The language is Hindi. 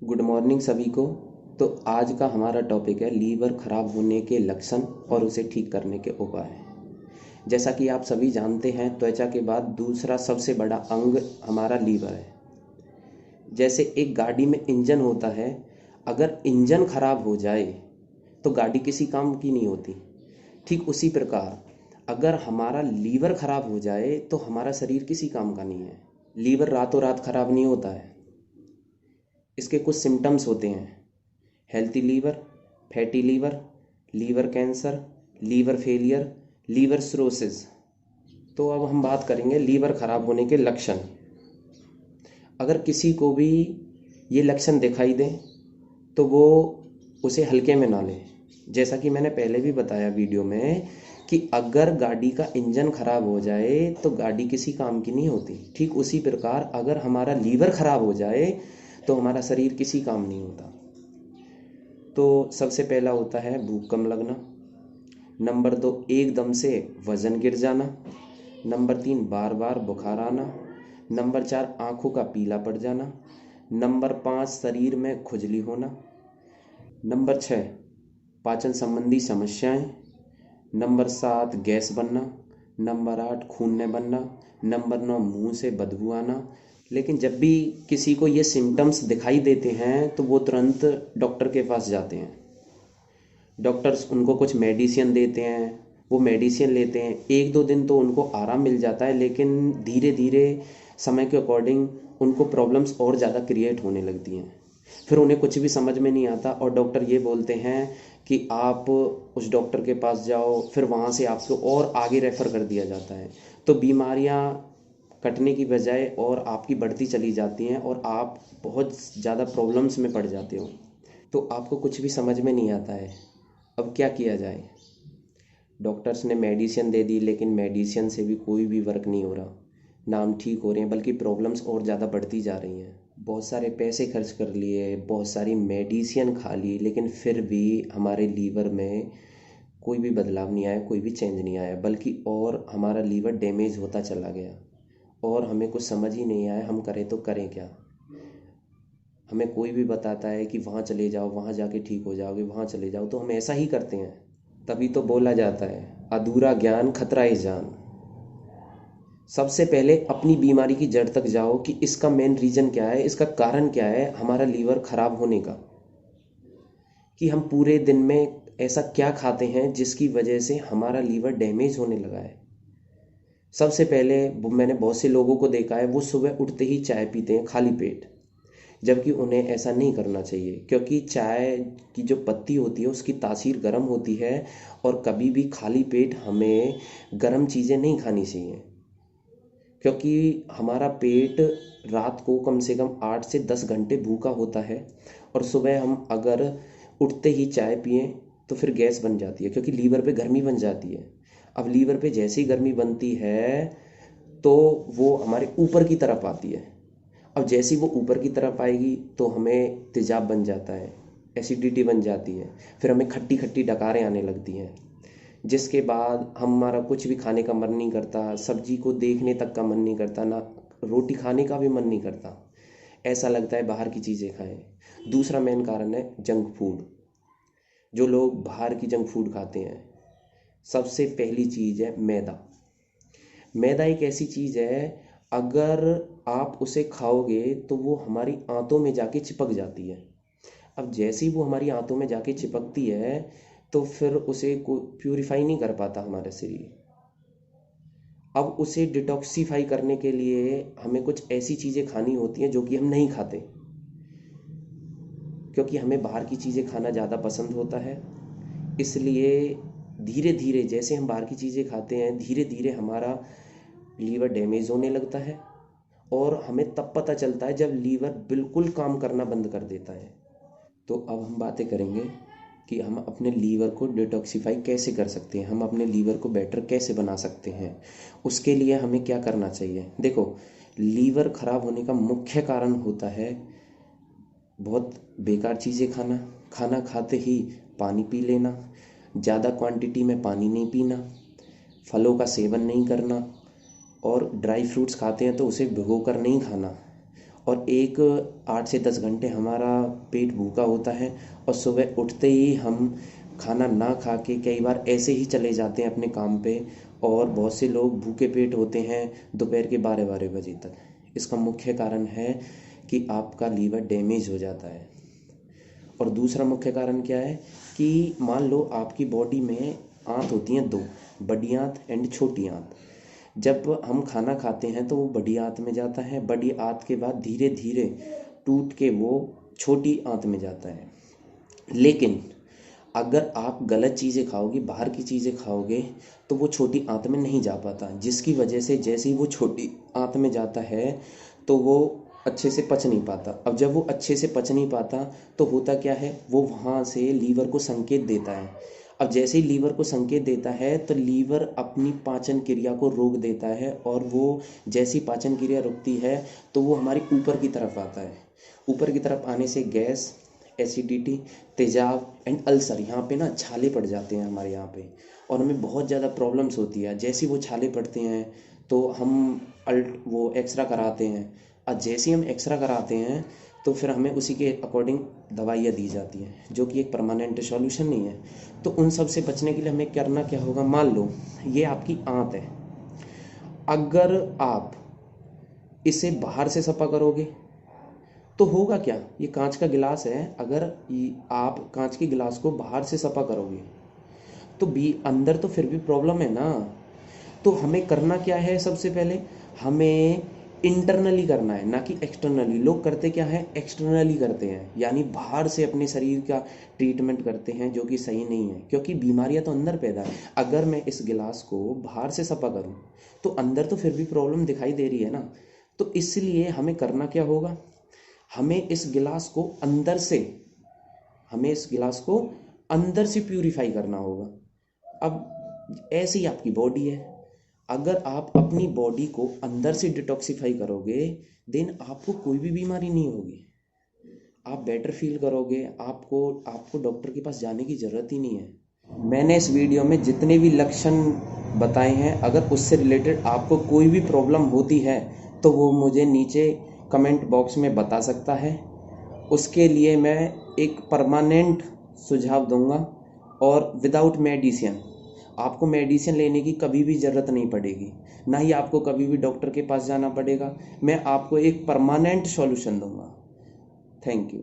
गुड मॉर्निंग सभी को। तो आज का हमारा टॉपिक है लीवर खराब होने के लक्षण और उसे ठीक करने के उपाय। जैसा कि आप सभी जानते हैं, त्वचा के बाद दूसरा सबसे बड़ा अंग हमारा लीवर है। जैसे एक गाड़ी में इंजन होता है, अगर इंजन खराब हो जाए तो गाड़ी किसी काम की नहीं होती। ठीक उसी प्रकार अगर हमारा लीवर खराब हो जाए तो हमारा शरीर किसी काम का नहीं है। लीवर रातों रात खराब नहीं होता है। इसके कुछ सिम्टम्स होते हैं: healthy liver, fatty liver, liver cancer, liver failure, liver cirrhosis. तो अब हम बात करेंगे लीवर खराब होने के लक्षण। अगर किसी को भी ये लक्षण दिखाई दें तो वो उसे हल्के में ना ले। जैसा कि मैंने पहले भी बताया वीडियो में कि अगर गाड़ी का इंजन खराब हो जाए तो गाड़ी किसी काम की नहीं होती। ठीक उसी प्रकार अगर हमारा लीवर खराब हो जाए तो हमारा शरीर किसी काम नहीं होता। तो सबसे पहला होता है भूख कम लगना। नंबर 2, एकदम से वजन गिर जाना। नंबर 3, बार बार बुखार आना। नंबर 4, आँखों का पीला पड़ जाना। नंबर 5, शरीर में खुजली होना। नंबर 6, पाचन संबंधी समस्याएं। नंबर 7, गैस बनना। नंबर 8, खून न बनना। नंबर 9, मुंह से बदबू आना। लेकिन जब भी किसी को ये सिम्टम्स दिखाई देते हैं तो वो तुरंत डॉक्टर के पास जाते हैं। डॉक्टर्स उनको कुछ मेडिसिन देते हैं, वो मेडिसिन लेते हैं। एक दो दिन तो उनको आराम मिल जाता है, लेकिन धीरे धीरे समय के अकॉर्डिंग उनको प्रॉब्लम्स और ज़्यादा क्रिएट होने लगती हैं। फिर उन्हें कुछ भी समझ में नहीं आता और डॉक्टर ये बोलते हैं कि आप उस डॉक्टर के पास जाओ। फिर वहाँ से आपको और आगे रेफ़र कर दिया जाता है। तो बीमारियाँ कटने की बजाय और आपकी बढ़ती चली जाती हैं और आप बहुत ज़्यादा प्रॉब्लम्स में पड़ जाते हो। तो आपको कुछ भी समझ में नहीं आता है, अब क्या किया जाए। डॉक्टर्स ने मेडिसिन दे दी, लेकिन मेडिसिन से भी कोई भी वर्क नहीं हो रहा। ना हम ठीक हो रहे हैं, बल्कि प्रॉब्लम्स और ज़्यादा बढ़ती जा रही हैं। बहुत सारे पैसे खर्च कर लिए, बहुत सारी मेडिसिन खा ली, लेकिन फिर भी हमारे लीवर में कोई भी बदलाव नहीं आया, कोई भी चेंज नहीं आया, बल्कि और हमारा लीवर डैमेज होता चला गया। और हमें कुछ समझ ही नहीं आया हम करें तो करें क्या। हमें कोई भी बताता है कि वहाँ चले जाओ, वहाँ जाके ठीक हो जाओगे, वहाँ चले जाओ, तो हम ऐसा ही करते हैं। तभी तो बोला जाता है अधूरा ज्ञान खतरा ए जान। सबसे पहले अपनी बीमारी की जड़ तक जाओ कि इसका मेन रीज़न क्या है, इसका कारण क्या है हमारा लीवर खराब होने का। कि हम पूरे दिन में ऐसा क्या खाते हैं जिसकी वजह से हमारा लीवर डैमेज होने लगा है। सबसे पहले मैंने बहुत से लोगों को देखा है, वो सुबह उठते ही चाय पीते हैं खाली पेट, जबकि उन्हें ऐसा नहीं करना चाहिए। क्योंकि चाय की जो पत्ती होती है उसकी तासीर गर्म होती है और कभी भी खाली पेट हमें गर्म चीज़ें नहीं खानी चाहिए। क्योंकि हमारा पेट रात को कम से कम 8 से 10 घंटे भूखा होता है और सुबह हम अगर उठते ही चाय पिएं तो फिर गैस बन जाती है, क्योंकि लीवर पे गर्मी बन जाती है। अब लीवर पे जैसी गर्मी बनती है तो वो हमारे ऊपर की तरफ आती है। अब जैसी वो ऊपर की तरफ आएगी तो हमें तेजाब बन जाता है, एसिडिटी बन जाती है, फिर हमें खट्टी खट्टी डकारें आने लगती हैं, जिसके बाद हमारा कुछ भी खाने का मन नहीं करता, सब्जी को देखने तक का मन नहीं करता, ना रोटी खाने का भी मन नहीं करता। ऐसा लगता है बाहर की चीज़ें खाएं। दूसरा मेन कारण है जंक फूड। जो लोग बाहर की जंक फूड खाते हैं, सबसे पहली चीज़ है मैदा। मैदा एक ऐसी चीज़ है, अगर आप उसे खाओगे तो वो हमारी आंतों में जाके चिपक जाती है। अब जैसे ही वो हमारी आंतों में जाके चिपकती है तो फिर उसे प्यूरिफाई नहीं कर पाता हमारा शरीर। अब उसे डिटॉक्सिफाई करने के लिए हमें कुछ ऐसी चीज़ें खानी होती हैं जो कि हम नहीं खाते, क्योंकि हमें बाहर की चीज़ें खाना ज़्यादा पसंद होता है। इसलिए धीरे धीरे जैसे हम बाहर की चीज़ें खाते हैं, धीरे धीरे हमारा लीवर डैमेज होने लगता है और हमें तब पता चलता है जब लीवर बिल्कुल काम करना बंद कर देता है। तो अब हम बातें करेंगे कि हम अपने लीवर को डिटॉक्सिफाई कैसे कर सकते हैं, हम अपने लीवर को बेटर कैसे बना सकते हैं, उसके लिए हमें क्या करना चाहिए। देखो, लीवर खराब होने का मुख्य कारण होता है बहुत बेकार चीज़ें खाना, खाना खाते ही पानी पी लेना, ज़्यादा क्वांटिटी में पानी नहीं पीना, फलों का सेवन नहीं करना, और ड्राई फ्रूट्स खाते हैं तो उसे भिगो कर नहीं खाना, और एक 8 से 10 घंटे हमारा पेट भूखा होता है और सुबह उठते ही हम खाना ना खा के कई बार ऐसे ही चले जाते हैं अपने काम पे। और बहुत से लोग भूखे पेट होते हैं दोपहर के 12-12 बजे तक। इसका मुख्य कारण है कि आपका लीवर डैमेज हो जाता है। और दूसरा मुख्य कारण क्या है कि मान लो आपकी बॉडी में आंत होती हैं दो, बड़ी आंत एंड छोटी आंत। जब हम खाना खाते हैं तो वो बड़ी आंत में जाता है, बड़ी आंत के बाद धीरे धीरे टूट के वो छोटी आंत में जाता है। लेकिन अगर आप गलत चीज़ें खाओगे, बाहर की चीज़ें खाओगे, तो वो छोटी आंत में नहीं जा पाता, जिसकी वजह से जैसे ही वो छोटी आंत में जाता है तो वो अच्छे से पच नहीं पाता। अब जब वो अच्छे से पच नहीं पाता तो होता क्या है, वो वहाँ से लीवर को संकेत देता है। अब जैसे ही लीवर को संकेत देता है तो लीवर अपनी पाचन क्रिया को रोक देता है, और वो जैसी पाचन क्रिया रुकती है तो वो हमारी ऊपर की तरफ आता है। ऊपर की तरफ आने से गैस, एसिडिटी, तेजाब एंड अल्सर, यहाँ पे ना छाले पड़ जाते हैं हमारे यहाँ पे, और हमें बहुत ज़्यादा प्रॉब्लम्स होती है। जैसे ही वो छाले पड़ते हैं तो हम वो एक्सरा कराते हैं, और जैसे ही हम एक्सरा कराते हैं तो फिर हमें उसी के अकॉर्डिंग दवाइयाँ दी जाती हैं, जो कि एक परमानेंट सॉल्यूशन नहीं है। तो उन सब से बचने के लिए हमें करना क्या होगा, मान लो ये आपकी आंत है, अगर आप इसे बाहर से सफा करोगे तो होगा क्या, ये कांच का गिलास है, अगर आप कांच के गिलास को बाहर से सफा करोगे तो भी अंदर तो फिर भी प्रॉब्लम है ना। तो हमें करना क्या है, सबसे पहले हमें इंटरनली करना है, ना कि एक्सटर्नली। लोग करते क्या है, एक्सटर्नली करते हैं, यानी बाहर से अपने शरीर का ट्रीटमेंट करते हैं, जो कि सही नहीं है, क्योंकि बीमारियां तो अंदर पैदा है। अगर मैं इस गिलास को बाहर से सफा करूं तो अंदर तो फिर भी प्रॉब्लम दिखाई दे रही है ना। तो इसलिए हमें करना क्या होगा, हमें इस गिलास को अंदर से हमें इस गिलास को अंदर से प्यूरिफाई करना होगा। अब ऐसी आपकी बॉडी है, अगर आप अपनी बॉडी को अंदर से डिटॉक्सिफाई करोगे देन आपको कोई भी बीमारी नहीं होगी, आप बेटर फील करोगे, आपको डॉक्टर के पास जाने की ज़रूरत ही नहीं है। मैंने इस वीडियो में जितने भी लक्षण बताए हैं, अगर उससे रिलेटेड आपको कोई भी प्रॉब्लम होती है तो वो मुझे नीचे कमेंट बॉक्स में बता सकता है। उसके लिए मैं एक परमानेंट सुझाव दूंगा, और विदाउट मेडिसिन, आपको मेडिसिन लेने की कभी भी ज़रूरत नहीं पड़ेगी, ना ही आपको कभी भी डॉक्टर के पास जाना पड़ेगा। मैं आपको एक परमानेंट सॉल्यूशन दूंगा। Thank you.